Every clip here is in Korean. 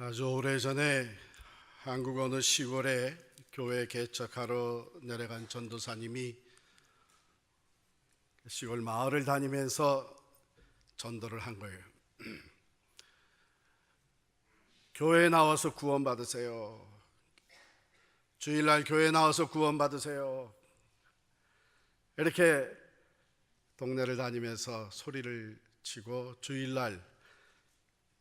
아주 오래전에 한국 어느 시골에 교회 개척하러 내려간 전도사님이 시골 마을을 다니면서 전도를 한 거예요. 교회에 나와서 구원 받으세요. 주일날 교회에 나와서 구원 받으세요. 이렇게 동네를 다니면서 소리를 치고 주일날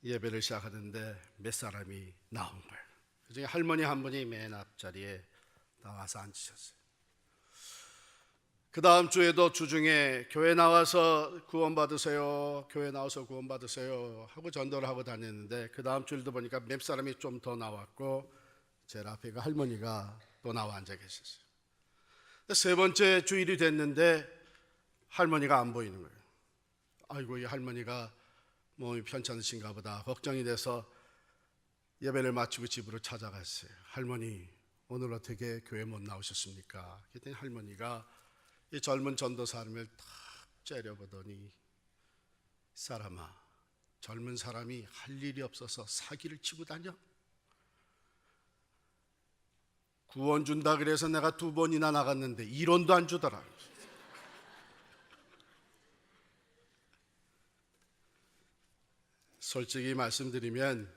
예배를 시작하는데 몇 사람이 나온 거예요. 그중에 할머니 한 분이 맨 앞자리에 나와서 앉으셨어요. 그 다음 주에도 주중에 교회 나와서 구원 받으세요, 교회 나와서 구원 받으세요 하고 전도를 하고 다녔는데, 그 다음 주일도 보니까 몇 사람이 좀 더 나왔고 제일 앞에 그 할머니가 또 나와 앉아 계셨어요. 세 번째 주일이 됐는데 할머니가 안 보이는 거예요. 아이고, 이 할머니가 몸이 편찮으신가 보다 걱정이 돼서 예배를 마치고 집으로 찾아갔어요. 할머니, 오늘 어떻게 교회 못 나오셨습니까? 그랬더니 할머니가 이 젊은 전도사님을 탁 째려보더니, 사람아, 젊은 사람이 할 일이 없어서 사기를 치고 다녀? 구원 준다 그래서 내가 2번이나 나갔는데 1원도 안 주더라. 솔직히 말씀드리면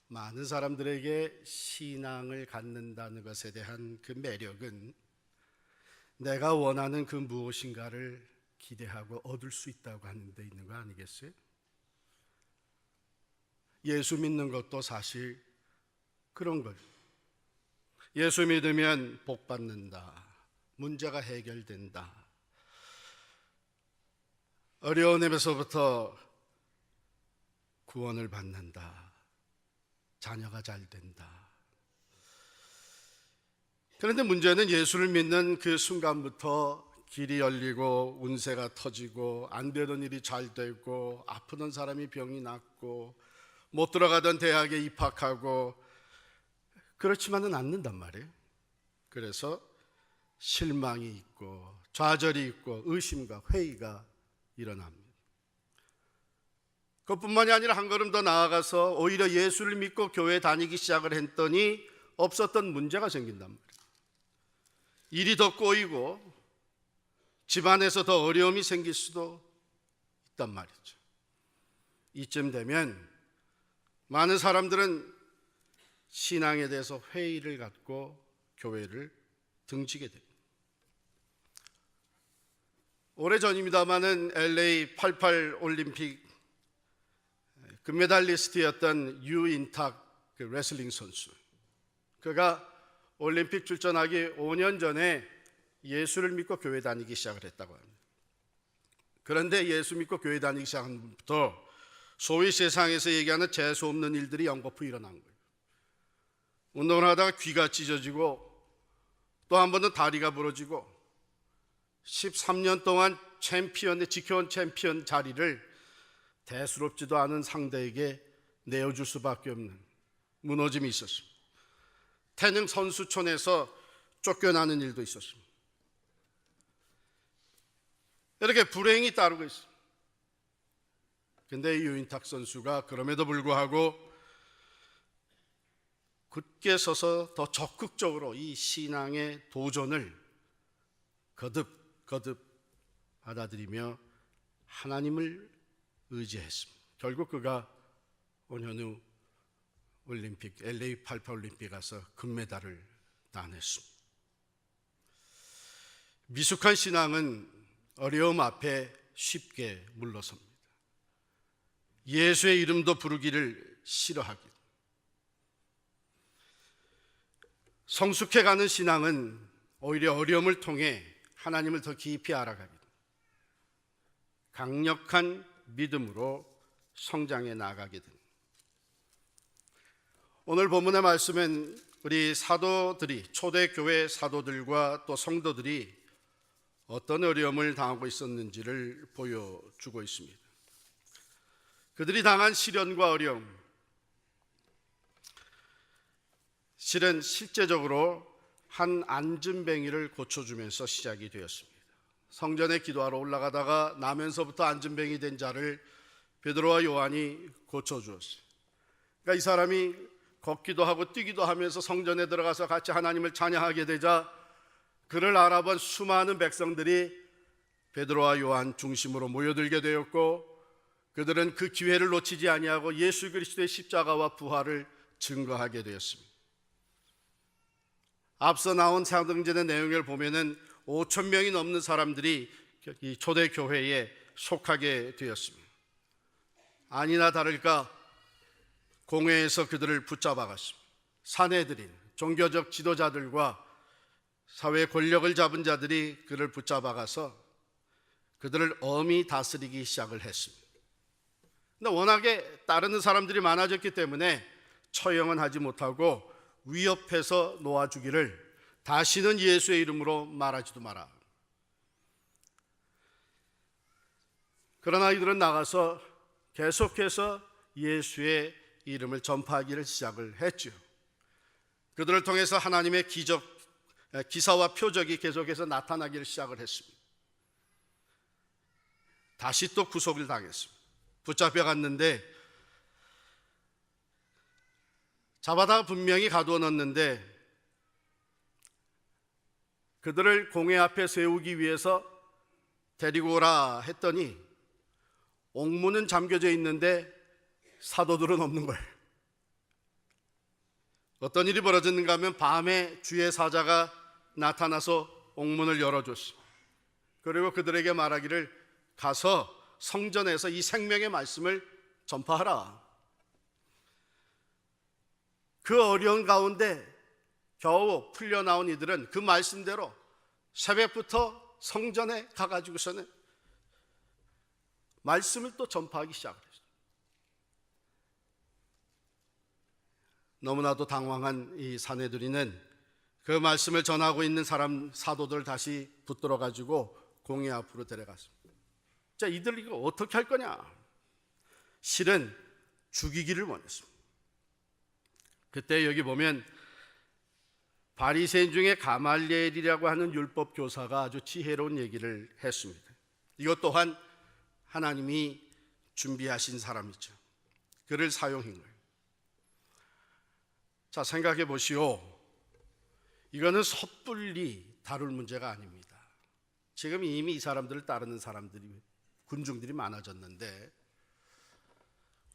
많은 사람들에게 신앙을 갖는다는 것에 대한 그 매력은 내가 원하는 그 무엇인가를 기대하고 얻을 수 있다고 하는 데 있는 거 아니겠어요? 예수 믿는 것도 사실 그런 거예요. 예수 믿으면 복 받는다, 문제가 해결된다, 어려운 입에서부터 구원을 받는다, 자녀가 잘 된다. 그런데 문제는 예수를 믿는 그 순간부터 길이 열리고 운세가 터지고 안 되던 일이 잘 되고 아프던 사람이 병이 낫고 못 들어가던 대학에 입학하고 그렇지만은 않는단 말이에요. 그래서 실망이 있고 좌절이 있고 의심과 회의가 일어납니다. 그것뿐만이 아니라 한 걸음 더 나아가서 오히려 예수를 믿고 교회 다니기 시작을 했더니 없었던 문제가 생긴단 말이에요. 일이 더 꼬이고 집안에서 더 어려움이 생길 수도 있단 말이죠. 이쯤 되면 많은 사람들은 신앙에 대해서 회의를 갖고 교회를 등지게 됩니다. 오래전입니다마는 LA 88 올림픽 금메달리스트였던 유인탁 그 레슬링 선수, 그가 올림픽 출전하기 5년 전에 예수를 믿고 교회 다니기 시작을 했다고 합니다. 그런데 예수 믿고 교회 다니기 시작한 후부터 소위 세상에서 얘기하는 재수 없는 일들이 연거푸 일어난 거예요. 운동을 하다가 귀가 찢어지고 또 한 번은 다리가 부러지고 13년 동안 지켜온 챔피언 자리를 대수롭지도 않은 상대에게 내어줄 수밖에 없는 무너짐이 있었습니다. 태능 선수촌에서 쫓겨나는 일도 있었습니다. 이렇게 불행이 따르고 있습니다. 그런데 유인탁 선수가 그럼에도 불구하고 굳게 서서 더 적극적으로 이 신앙의 도전을 거듭 받아들이며 하나님을 의지했습니다. 결국 그가 5년 후 올림픽 LA 88 올림픽 가서 금메달을 따냈습니다. 미숙한 신앙은 어려움 앞에 쉽게 물러섭니다. 예수의 이름도 부르기를 싫어하기. 성숙해가는 신앙은 오히려 어려움을 통해 하나님을 더 깊이 알아가기, 강력한 믿음으로 성장해 나가게 됩니다. 오늘 본문의 말씀은 우리 사도들이, 초대교회 사도들과 또 성도들이 어떤 어려움을 당하고 있었는지를 보여주고 있습니다. 그들이 당한 시련과 어려움, 실은 실제적으로 한 안진뱅이를 고쳐주면서 시작이 되었습니다. 성전에 기도하러 올라가다가 나면서부터 안진뱅이 된 자를 베드로와 요한이 고쳐주었어요. 그러니까 이 사람이 걷기도 하고 뛰기도 하면서 성전에 들어가서 같이 하나님을 찬양하게 되자 그를 알아본 수많은 백성들이 베드로와 요한 중심으로 모여들게 되었고, 그들은 그 기회를 놓치지 아니하고 예수 그리스도의 십자가와 부활을 증거하게 되었습니다. 앞서 나온 사도행전의 내용을 보면은 5천 명이 넘는 사람들이 이 초대 교회에 속하게 되었습니다. 아니나 다를까 공회에서 그들을 붙잡아갔습니다. 사내들인 종교적 지도자들과 사회 권력을 잡은 자들이 그를 붙잡아가서 그들을 엄히 다스리기 시작을 했습니다. 근데 워낙에 따르는 사람들이 많아졌기 때문에 처형은 하지 못하고 위협해서 놓아주기를, 다시는 예수의 이름으로 말하지도 마라. 그러나 이들은 나가서 계속해서 예수의 이름을 전파하기를 시작을 했죠. 그들을 통해서 하나님의 기사와 표적이 계속해서 나타나기를 시작을 했습니다. 다시 또 구속을 당했습니다. 붙잡혀갔는데 잡아다가 분명히 가두어 넣었는데 그들을 공회 앞에 세우기 위해서 데리고 오라 했더니 옥문은 잠겨져 있는데 사도들은 없는 거예요. 어떤 일이 벌어졌는가 하면 밤에 주의 사자가 나타나서 옥문을 열어줬습니다. 그리고 그들에게 말하기를 가서 성전에서 이 생명의 말씀을 전파하라. 그 어려운 가운데 겨우 풀려나온 이들은 그 말씀대로 새벽부터 성전에 가가지고서는 말씀을 또 전파하기 시작을 했어요. 너무나도 당황한 이 사내들이는 그 말씀을 전하고 있는 사도들을 다시 붙들어 가지고 공회 앞으로 데려갔습니다. 자, 이들 이거 어떻게 할 거냐? 실은 죽이기를 원했습니다. 그때 여기 보면 바리새인 중에 가말리엘이라고 하는 율법 교사가 아주 지혜로운 얘기를 했습니다. 이것 또한 하나님이 준비하신 사람이죠. 그를 사용한 거예요. 자, 생각해 보시오. 이거는 섣불리 다룰 문제가 아닙니다. 지금 이미 이 사람들을 따르는 군중들이 많아졌는데,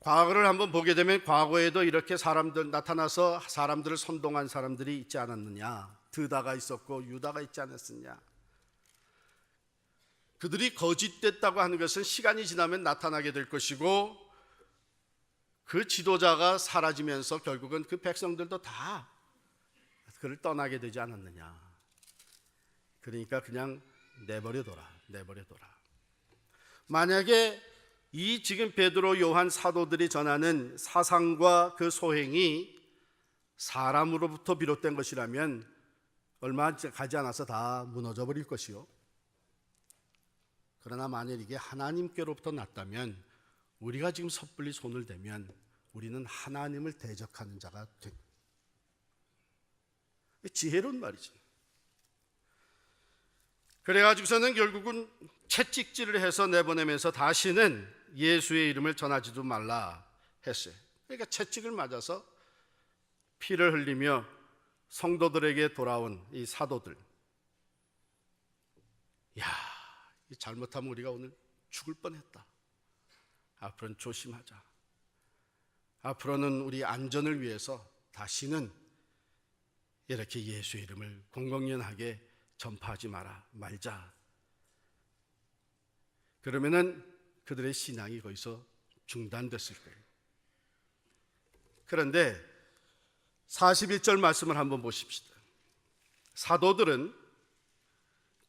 과거를 한번 보게 되면 과거에도 이렇게 사람들 나타나서 사람들을 선동한 사람들이 있지 않았느냐? 드다가 있었고 유다가 있지 않았느냐? 그들이 거짓됐다고 하는 것은 시간이 지나면 나타나게 될 것이고, 그 지도자가 사라지면서 결국은 그 백성들도 다 그를 떠나게 되지 않았느냐? 그러니까 그냥 내버려둬라. 만약에 이 지금 베드로, 요한 사도들이 전하는 사상과 그 소행이 사람으로부터 비롯된 것이라면 얼마 가지 않아서 다 무너져 버릴 것이요. 그러나 만일 이게 하나님께로부터 났다면, 우리가 지금 섣불리 손을 대면 우리는 하나님을 대적하는 자가 됩니다. 지혜로운 말이지. 그래가지고서는 결국은 채찍질을 해서 내보내면서 다시는 예수의 이름을 전하지도 말라 했어요. 그러니까 채찍을 맞아서 피를 흘리며 성도들에게 돌아온 이 사도들, 잘못하면 우리가 오늘 죽을 뻔했다. 앞으로는 조심하자. 앞으로는 우리 안전을 위해서 다시는 이렇게 예수의 이름을 공공연하게 전파하지 말자. 그러면은 그들의 신앙이 거기서 중단됐을 거예요. 그런데 41절 말씀을 한번 보십시다. 사도들은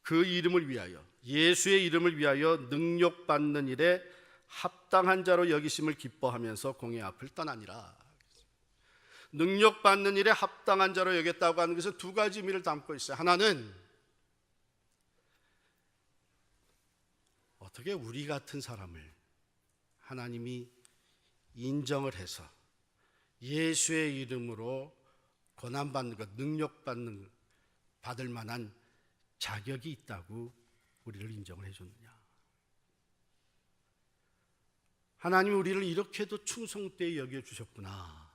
그 이름을 위하여, 예수의 이름을 위하여 능력받는 일에 합당한 자로 여기심을 기뻐하면서 공회 앞을 떠나니라. 능력받는 일에 합당한 자로 여겼다고 하는 것은 두 가지 의미를 담고 있어요. 하나는 어떻게 우리 같은 사람을 하나님이 인정을 해서 예수의 이름으로 고난받는 것, 받을 만한 자격이 있다고 우리를 인정을 해줬느냐? 하나님이 우리를 이렇게도 충성되게 여겨주셨구나.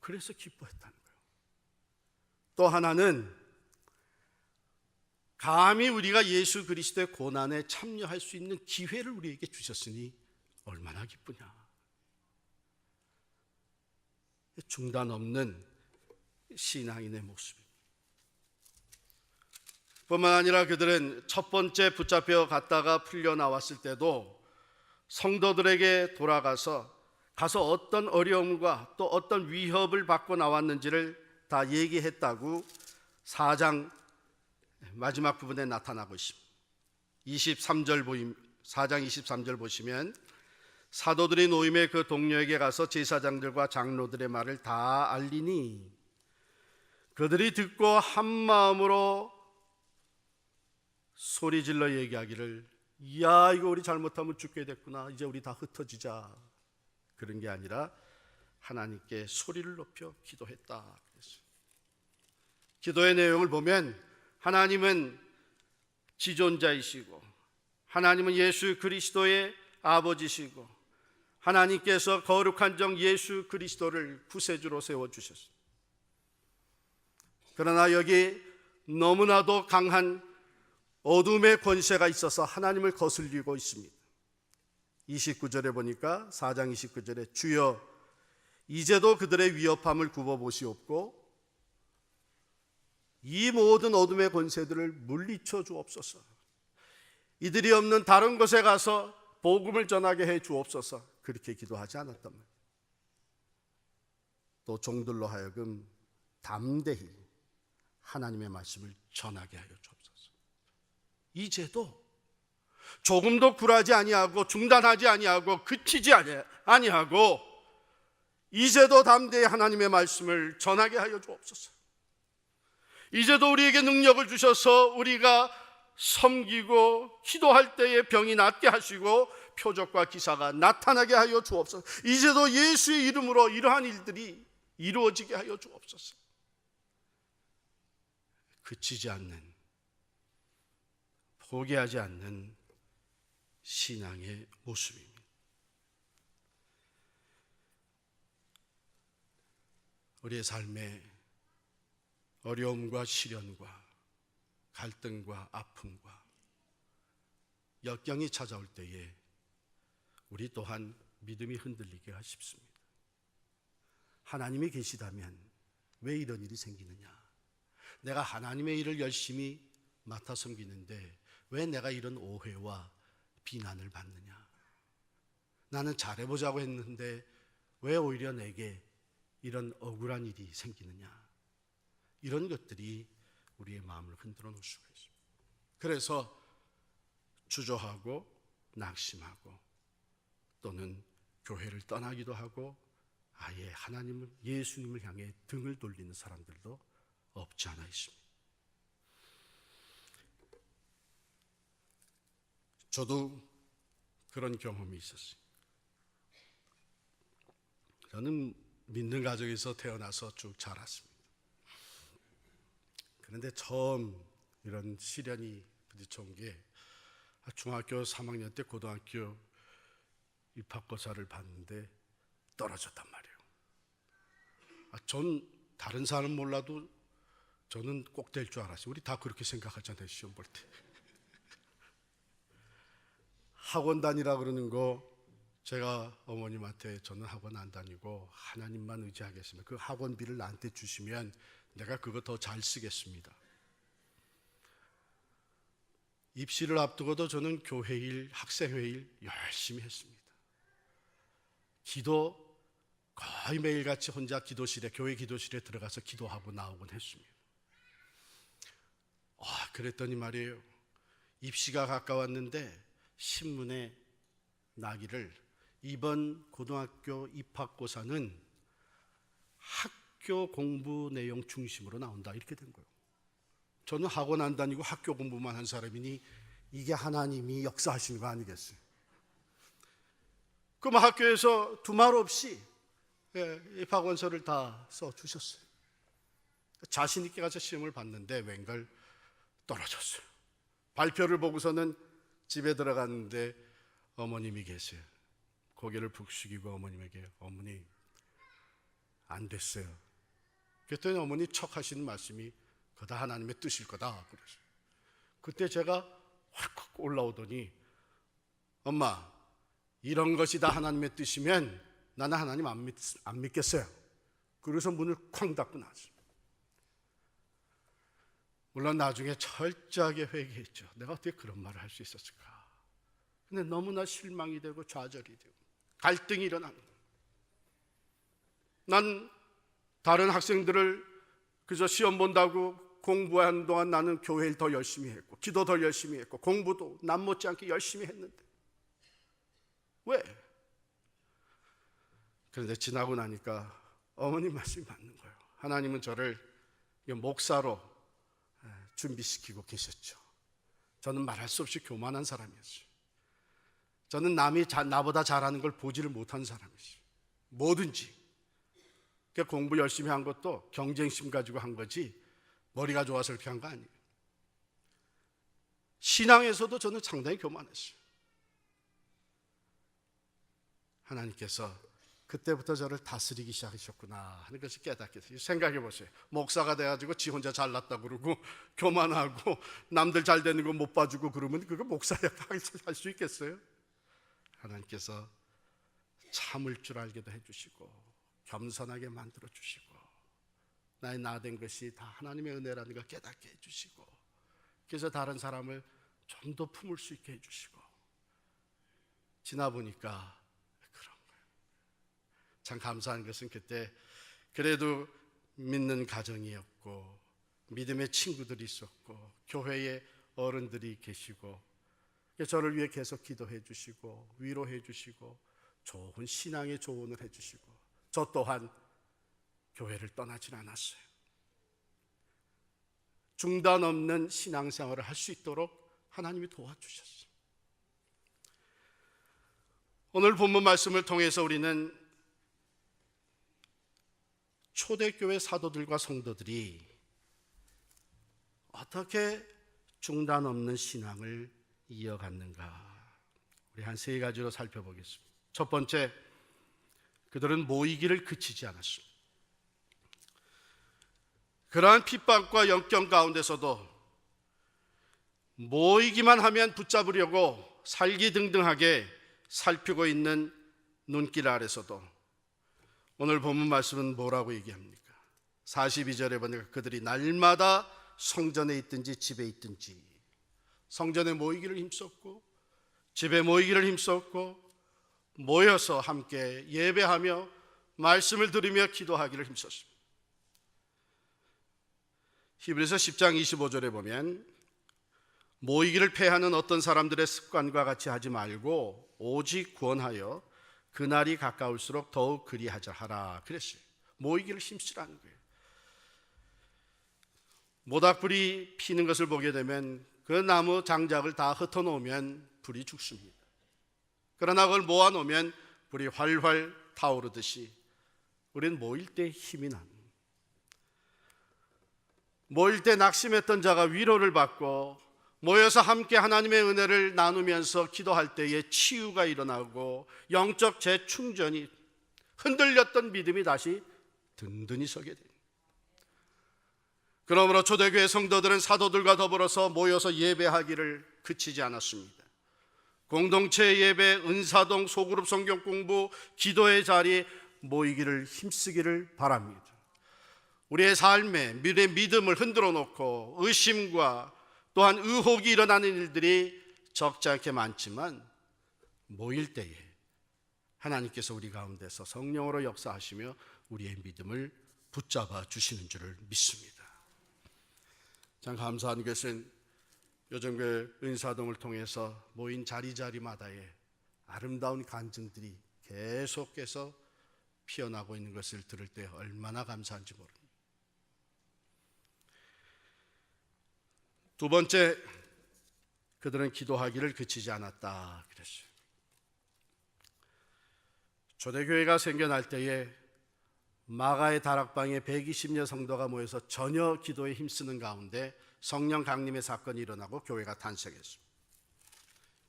그래서 기뻐했다는 거예요. 또 하나는 감히 우리가 예수 그리스도의 고난에 참여할 수 있는 기회를 우리에게 주셨으니 얼마나 기쁘냐. 중단 없는 신앙인의 모습입니다. 뿐만 아니라 그들은 첫 번째 붙잡혀 갔다가 풀려 나왔을 때도 성도들에게 돌아가서 어떤 어려움과 또 어떤 위협을 받고 나왔는지를 다 얘기했다고 4장 마지막 부분에 나타나고 있습니다. 4장 23절 보시면 사도들이 노임의 그 동료에게 가서 제사장들과 장로들의 말을 다 알리니 그들이 듣고 한 마음으로 소리질러 얘기하기를 야 이거 우리 잘못하면 죽게 됐구나, 이제 우리 다 흩어지자. 그런 게 아니라 하나님께 소리를 높여 기도했다 그랬어요. 기도의 내용을 보면 하나님은 지존자이시고 하나님은 예수 그리스도의 아버지시고 하나님께서 거룩한 종 예수 그리스도를 구세주로 세워주셨습니다. 그러나 여기 너무나도 강한 어둠의 권세가 있어서 하나님을 거슬리고 있습니다. 29절에 보니까 4장 29절에 주여 이제도 그들의 위협함을 굽어보시옵고 이 모든 어둠의 권세들을 물리쳐 주옵소서. 이들이 없는 다른 곳에 가서 복음을 전하게 해 주옵소서. 그렇게 기도하지 않았단 말이에요. 또 종들로 하여금 담대히 하나님의 말씀을 전하게 하여 주옵소서. 이제도 조금도 굴하지 아니하고 중단하지 아니하고 그치지 아니하고 이제도 담대히 하나님의 말씀을 전하게 하여 주옵소서. 이제도 우리에게 능력을 주셔서 우리가 섬기고 기도할 때에 병이 낫게 하시고 표적과 기사가 나타나게 하여 주옵소서. 이제도 예수의 이름으로 이러한 일들이 이루어지게 하여 주옵소서. 그치지 않는, 포기하지 않는 신앙의 모습입니다. 우리의 삶에 어려움과 시련과 갈등과 아픔과 역경이 찾아올 때에 우리 또한 믿음이 흔들리기가 쉽습니다. 하나님이 계시다면 왜 이런 일이 생기느냐? 내가 하나님의 일을 열심히 맡아 섬기는데 왜 내가 이런 오해와 비난을 받느냐? 나는 잘해보자고 했는데 왜 오히려 내게 이런 억울한 일이 생기느냐? 이런 것들이 우리의 마음을 흔들어 놓을 수가 있습니다. 그래서 주저하고 낙심하고 또는 교회를 떠나기도 하고 아예 하나님을, 예수님을 향해 등을 돌리는 사람들도 없지 않아 있습니다. 저도 그런 경험이 있었어요. 저는 믿는 가정에서 태어나서 쭉 자랐습니다. 그런데 처음 이런 시련이 부딪혀온 게 중학교 3학년 때 고등학교 입학고사를 봤는데 떨어졌단 말이에요. 전 다른 사람은 몰라도 저는 꼭 될 줄 알았어요. 우리 다 그렇게 생각하잖아요, 시험 볼 때. 학원 다니라 그러는 거 제가 어머님한테 저는 학원 안 다니고 하나님만 의지하겠습니다. 그 학원비를 나한테 주시면 내가 그거 더 잘 쓰겠습니다. 입시를 앞두고도 저는 교회일, 학생회일 열심히 했습니다. 기도 거의 매일같이 혼자 기도실에, 교회 기도실에 들어가서 기도하고 나오곤 했습니다. 그랬더니 말이에요. 입시가 가까웠는데 신문에 나기를 이번 고등학교 입학고사는 학교 공부 내용 중심으로 나온다, 이렇게 된 거예요. 저는 학원 안 다니고 학교 공부만 한 사람이니 이게 하나님이 역사하시는 거 아니겠어요? 그럼 학교에서 두말 없이 입학원서를 다 써주셨어요. 자신 있게 가서 시험을 봤는데 웬걸 떨어졌어요. 발표를 보고서는 집에 들어갔는데 어머님이 계세요. 고개를 푹 숙이고 어머님에게 어머니 안 됐어요. 그랬더니 어머니 척 하시는 말씀이 그거 다 하나님의 뜻일 거다 그러셨어요. 그때 제가 확 올라오더니 엄마, 이런 것이 다 하나님의 뜻이면 나는 하나님 안 믿겠어요. 그래서 문을 쾅 닫고 나왔어요. 물론 나중에 철저하게 회개했죠. 내가 어떻게 그런 말을 할 수 있었을까. 근데 너무나 실망이 되고 좌절이 되고 갈등이 일어나는 거예요. 난 다른 학생들을 그저 시험 본다고 공부하는 동안 나는 교회를 더 열심히 했고 기도 더 열심히 했고 공부도 남 못지않게 열심히 했는데 왜? 그런데 지나고 나니까 어머님 말씀이 맞는 거예요. 하나님은 저를 목사로 준비시키고 계셨죠. 저는 말할 수 없이 교만한 사람이었어요. 저는 남이 나보다 잘하는 걸 보지를 못한 사람이었어요. 뭐든지. 그러니까 공부 열심히 한 것도 경쟁심 가지고 한 거지 머리가 좋아서 그렇게 한 거 아니에요. 신앙에서도 저는 상당히 교만했어요. 하나님께서 그때부터 저를 다스리기 시작하셨구나 하는 것을 깨닫게 됐어요. 생각해 보세요. 목사가 돼가지고 지 혼자 잘났다고 그러고 교만하고 남들 잘 되는 거 못 봐주고 그러면 그거 목사야 할 수 있겠어요? 하나님께서 참을 줄 알게도 해주시고 겸손하게 만들어주시고 나의 나된 것이 다 하나님의 은혜라는 걸 깨닫게 해주시고 그래서 다른 사람을 좀 더 품을 수 있게 해주시고 지나보니까 그런 거예요. 참 감사한 것은 그때 그래도 믿는 가정이었고 믿음의 친구들이 있었고 교회에 어른들이 계시고 저를 위해 계속 기도해 주시고 위로해 주시고 좋은 신앙의 조언을 해 주시고 저 또한 교회를 떠나진 않았어요. 중단 없는 신앙생활을 할 수 있도록 하나님이 도와주셨어요. 오늘 본문 말씀을 통해서 우리는 초대교회 사도들과 성도들이 어떻게 중단 없는 신앙을 이어갔는가 우리 한 세 가지로 살펴보겠습니다. 첫 번째, 그들은 모이기를 그치지 않았습니다. 그러한 핍박과 역경 가운데서도 모이기만 하면 붙잡으려고 살기등등하게 살피고 있는 눈길 아래서도 오늘 본문 말씀은 뭐라고 얘기합니까? 42절에 보니까 그들이 날마다 성전에 있든지 집에 있든지 성전에 모이기를 힘썼고 집에 모이기를 힘썼고 모여서 함께 예배하며 말씀을 들으며 기도하기를 힘썼습니다. 히브리서 10장 25절에 보면 모이기를 패하는 어떤 사람들의 습관과 같이 하지 말고 오직 구원하여 그날이 가까울수록 더욱 그리하자 하라 그랬어요. 모이기를 힘쓰라는 거예요. 모닥불이 피는 것을 보게 되면 그 나무 장작을 다 흩어놓으면 불이 죽습니다. 그러나 그걸 모아놓으면 불이 활활 타오르듯이 우리는 모일 때 힘이 납니다. 모일 때 낙심했던 자가 위로를 받고 모여서 함께 하나님의 은혜를 나누면서 기도할 때에 치유가 일어나고 영적 재충전이 흔들렸던 믿음이 다시 든든히 서게 됩니다. 그러므로 초대교회 성도들은 사도들과 더불어서 모여서 예배하기를 그치지 않았습니다. 공동체 예배, 은사동, 소그룹 성경 공부, 기도의 자리에 모이기를 힘쓰기를 바랍니다. 우리의 삶에 믿음을 흔들어 놓고 의심과 또한 의혹이 일어나는 일들이 적지 않게 많지만 모일 때에 하나님께서 우리 가운데서 성령으로 역사하시며 우리의 믿음을 붙잡아 주시는 줄을 믿습니다. 참 감사한 것은 요즘 그 은사동을 통해서 모인 자리자리마다의 아름다운 간증들이 계속해서 피어나고 있는 것을 들을 때 얼마나 감사한지 모릅니다. 두 번째, 그들은 기도하기를 그치지 않았다 그랬어요. 초대교회가 생겨날 때에 마가의 다락방에 120여 성도가 모여서 전혀 기도에 힘쓰는 가운데 성령 강림의 사건이 일어나고 교회가 탄생했습니다.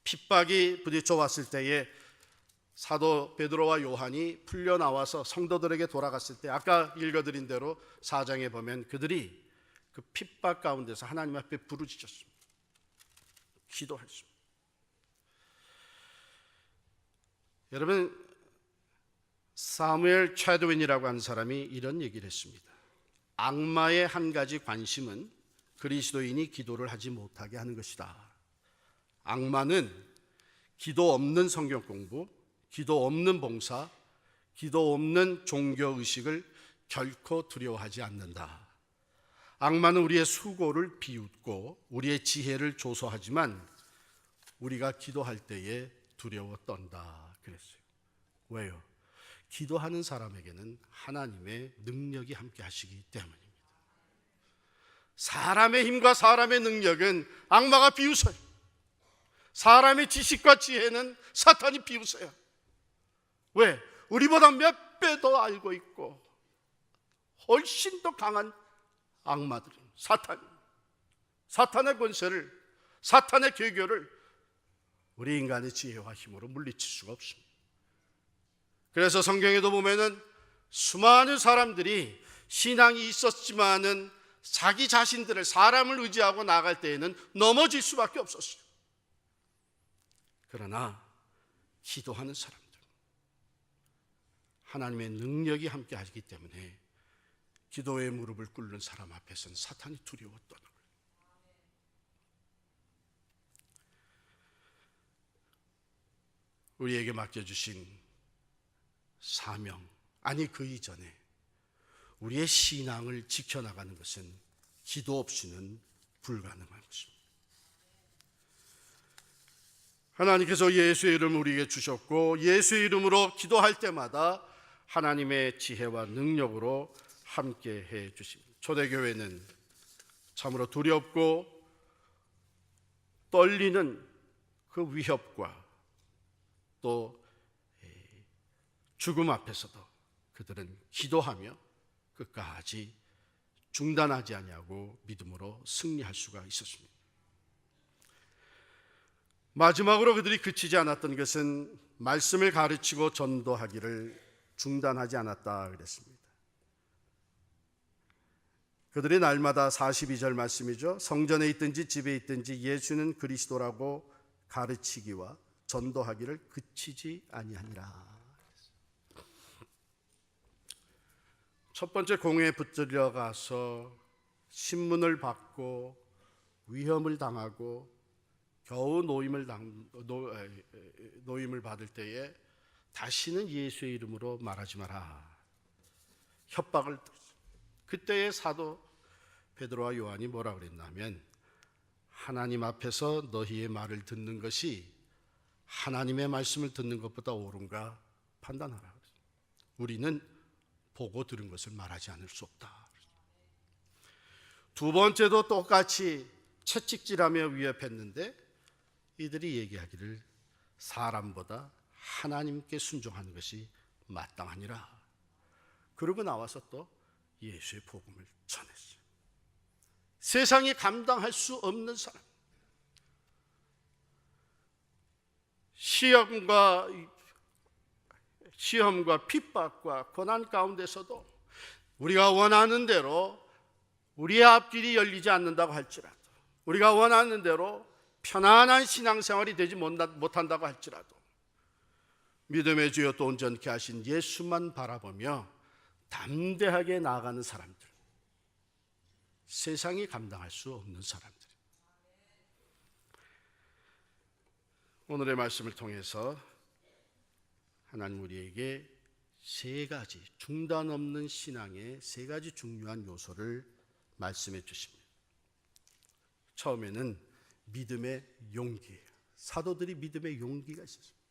핍박이 부딪혀 왔을 때에 사도 베드로와 요한이 풀려나와서 성도들에게 돌아갔을 때 아까 읽어드린 대로 4장에 보면 그들이 그 핍박 가운데서 하나님 앞에 부르짖었습니다. 기도했습니다. 여러분, 사무엘 최드윈이라고 하는 사람이 이런 얘기를 했습니다. 악마의 한 가지 관심은 그리스도인이 기도를 하지 못하게 하는 것이다. 악마는 기도 없는 성경 공부, 기도 없는 봉사, 기도 없는 종교의식을 결코 두려워하지 않는다. 악마는 우리의 수고를 비웃고 우리의 지혜를 조소하지만 우리가 기도할 때에 두려워 떤다 그랬어요. 왜요? 기도하는 사람에게는 하나님의 능력이 함께 하시기 때문입니다. 사람의 힘과 사람의 능력은 악마가 비웃어요. 사람의 지식과 지혜는 사탄이 비웃어요. 왜? 우리보다 몇 배 더 알고 있고 훨씬 더 강한 악마들은 사탄의 권세를, 사탄의 계교를 우리 인간의 지혜와 힘으로 물리칠 수가 없습니다. 그래서 성경에도 보면은 수많은 사람들이 신앙이 있었지만은 자기 자신들을, 사람을 의지하고 나갈 때에는 넘어질 수밖에 없었어요. 그러나 기도하는 사람들, 하나님의 능력이 함께 하기 때문에 기도의 무릎을 꿇는 사람 앞에서는 사탄이 두려워 떠는 거예요. 우리에게 맡겨주신 사명, 아니 그 이전에 우리의 신앙을 지켜나가는 것은 기도 없이는 불가능한 것입니다. 하나님께서 예수의 이름을 우리에게 주셨고 예수의 이름으로 기도할 때마다 하나님의 지혜와 능력으로 함께 해 주십니다. 초대교회는 참으로 두렵고 떨리는 그 위협과 또 죽음 앞에서도 그들은 기도하며 끝까지 중단하지 아니하고 믿음으로 승리할 수가 있었습니다. 마지막으로 그들이 그치지 않았던 것은 말씀을 가르치고 전도하기를 중단하지 않았다 그랬습니다. 그들이 날마다 42절 말씀이죠. 성전에 있든지 집에 있든지 예수는 그리스도라고 가르치기와 전도하기를 그치지 아니하니라. 첫 번째 공회에 붙들려 가서 신문을 받고 위험을 당하고 겨우 노임을 받을 때에 다시는 예수의 이름으로 말하지 마라. 협박을 그때의 사도 베드로와 요한이 뭐라 그랬냐면 하나님 앞에서 너희의 말을 듣는 것이 하나님의 말씀을 듣는 것보다 옳은가 판단하라. 우리는 보고 들은 것을 말하지 않을 수 없다. 두 번째도 똑같이 채찍질하며 위협했는데 이들이 얘기하기를 사람보다 하나님께 순종하는 것이 마땅하니라. 그러고 나와서 또 예수의 복음을 전했어요. 세상이 감당할 수 없는 사람, 시험과 핍박과 고난 가운데서도 우리가 원하는 대로 우리의 앞길이 열리지 않는다고 할지라도, 우리가 원하는 대로 편안한 신앙생활이 되지 못한다고 할지라도 믿음의 주여 또 온전케 하신 예수만 바라보며 담대하게 나아가는 사람들, 세상이 감당할 수 없는 사람들. 오늘의 말씀을 통해서 하나님 우리에게 세 가지, 중단 없는 신앙의 세 가지 중요한 요소를 말씀해 주십니다. 처음에는 믿음의 용기예요. 사도들이 믿음의 용기가 있었습니다.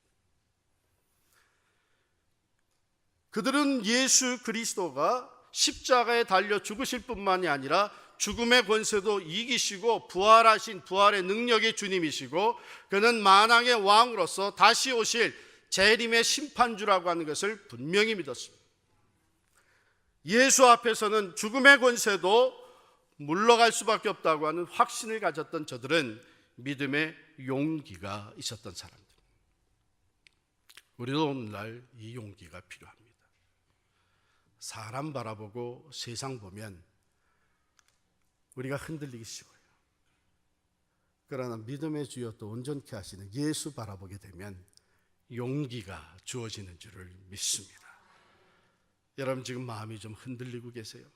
그들은 예수 그리스도가 십자가에 달려 죽으실 뿐만이 아니라 죽음의 권세도 이기시고 부활하신 부활의 능력의 주님이시고 그는 만왕의 왕으로서 다시 오실 재림의 심판주라고 하는 것을 분명히 믿었습니다. 예수 앞에서는 죽음의 권세도 물러갈 수밖에 없다고 하는 확신을 가졌던 저들은 믿음의 용기가 있었던 사람들. 우리도 오늘날 이 용기가 필요합니다. 사람 바라보고 세상 보면 우리가 흔들리기 쉬워요. 그러나 믿음의 주여 또 온전케 하시는 예수 바라보게 되면 용기가 주어지는 줄을 믿습니다. 여러분 지금 마음이 좀 흔들리고 계세요?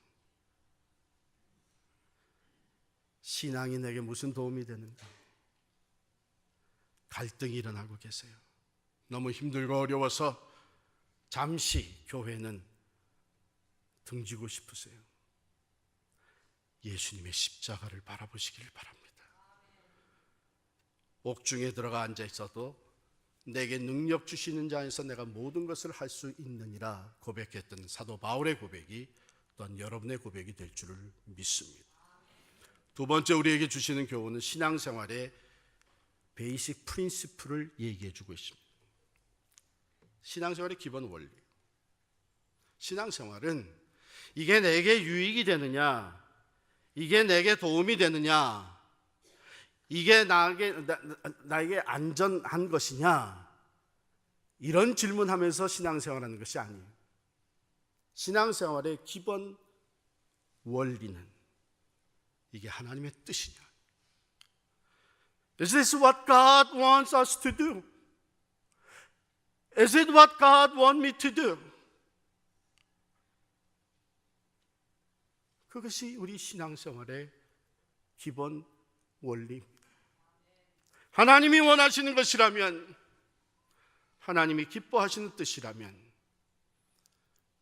신앙이 내게 무슨 도움이 되는가? 갈등이 일어나고 계세요. 너무 힘들고 어려워서 잠시 교회는 등지고 싶으세요. 예수님의 십자가를 바라보시기를 바랍니다. 옥중에 들어가 앉아 있어도 내게 능력 주시는 자 안에서 내가 모든 것을 할 수 있느니라 고백했던 사도 바울의 고백이 또한 여러분의 고백이 될 줄을 믿습니다. 두 번째 우리에게 주시는 교훈은 신앙생활의 베이직 프린시플을 얘기해 주고 있습니다. 신앙생활의 기본 원리. 신앙생활은 이게 내게 유익이 되느냐, 이게 내게 도움이 되느냐, 이게 나에게 안전한 것이냐, 이런 질문하면서 신앙생활하는 것이 아니에요. 신앙생활의 기본 원리는 이게 하나님의 뜻이냐. Is this what God wants us to do? Is it what God wants me to do? 그것이 우리 신앙생활의 기본 원리입니다. 하나님이 원하시는 것이라면, 하나님이 기뻐하시는 뜻이라면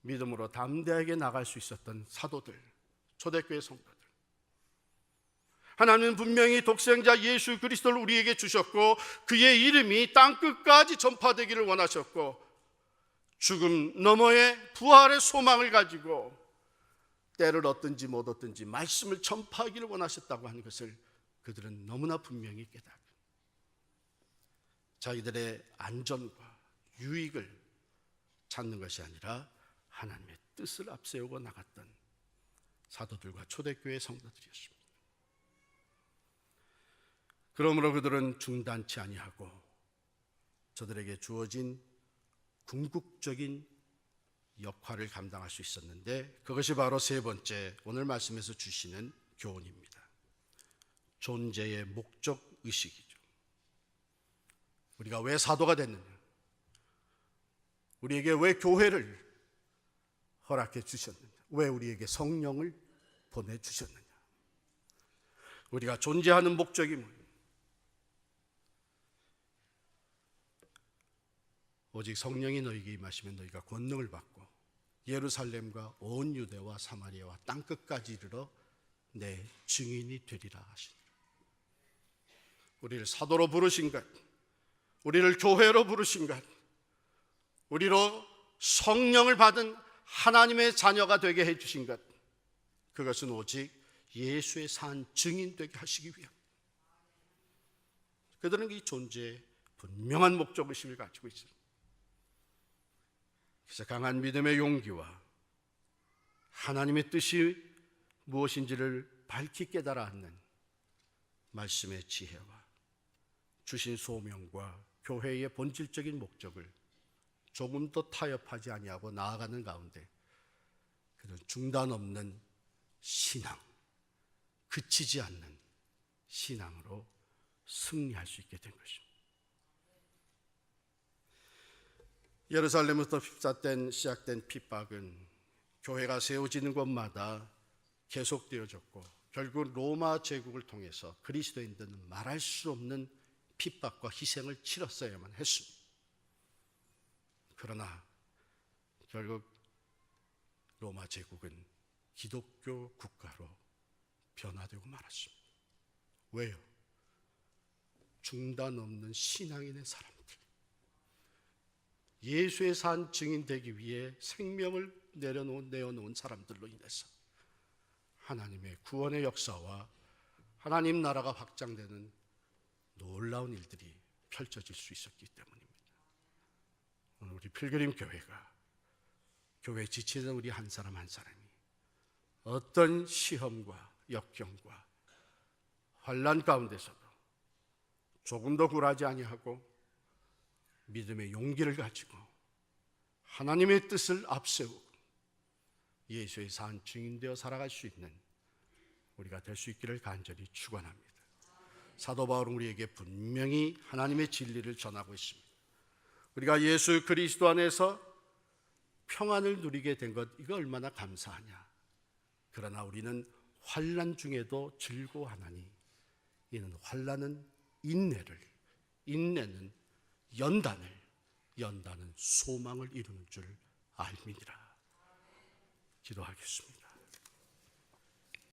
믿음으로 담대하게 나갈 수 있었던 사도들, 초대교회 성도들, 하나님은 분명히 독생자 예수 그리스도를 우리에게 주셨고 그의 이름이 땅끝까지 전파되기를 원하셨고 죽음 너머의 부활의 소망을 가지고 때를 얻든지 못 얻든지 말씀을 전파하기를 원하셨다고 하는 것을 그들은 너무나 분명히 깨닫고 자기들의 안전과 유익을 찾는 것이 아니라 하나님의 뜻을 앞세우고 나갔던 사도들과 초대교회 성도들이었습니다. 그러므로 그들은 중단치 아니하고 저들에게 주어진 궁극적인 역할을 감당할 수 있었는데 그것이 바로 세 번째 오늘 말씀에서 주시는 교훈입니다. 존재의 목적 의식이죠. 우리가 왜 사도가 됐느냐, 우리에게 왜 교회를 허락해 주셨느냐, 왜 우리에게 성령을 보내주셨느냐, 우리가 존재하는 목적이 뭐냐. 오직 성령이 너희에게 임하시면 너희가 권능을 받고 예루살렘과 온 유대와 사마리아와 땅끝까지 이르러 내 증인이 되리라 하시니, 우리를 사도로 부르신 것, 우리를 교회로 부르신 것, 우리로 성령을 받은 하나님의 자녀가 되게 해주신 것, 그것은 오직 예수의 산 증인 되게 하시기 위함. 그들은 이 존재에 분명한 목적의식을 가지고 있습니다. 그래서 강한 믿음의 용기와 하나님의 뜻이 무엇인지를 밝히 깨달아 앉는 말씀의 지혜와 주신 소명과 교회의 본질적인 목적을 조금도 타협하지 아니하고 나아가는 가운데 그런 중단 없는 신앙, 그치지 않는 신앙으로 승리할 수 있게 된 것입니다. 예루살렘부터 시작된 핍박은 교회가 세워지는 곳마다 계속되어졌고 결국 로마 제국을 통해서 그리스도인들은 말할 수 없는 핍박과 희생을 치렀어야만 했습니다. 그러나 결국 로마 제국은 기독교 국가로 변화되고 말았습니다. 왜요? 중단 없는 신앙인의 사람들, 예수의 산 증인 되기 위해 생명을 내어놓은 사람들로 인해서 하나님의 구원의 역사와 하나님 나라가 확장되는 놀라운 일들이 펼쳐질 수 있었기 때문입니다. 오늘 우리 필그림 교회가, 교회에 지치는 우리 한 사람 한 사람이 어떤 시험과 역경과 환난 가운데서도 조금도 굴하지 아니하고 믿음의 용기를 가지고 하나님의 뜻을 앞세우고 예수의 산 증인되어 살아갈 수 있는 우리가 될 수 있기를 간절히 축원합니다. 사도 바울은 우리에게 분명히 하나님의 진리를 전하고 있습니다. 우리가 예수 그리스도 안에서 평안을 누리게 된 것, 이거 얼마나 감사하냐. 그러나 우리는 환난 중에도 즐거워하나니 이는 환난은 인내를, 인내는 연단을, 연단은 소망을 이루는 줄 알미니라. 기도하겠습니다.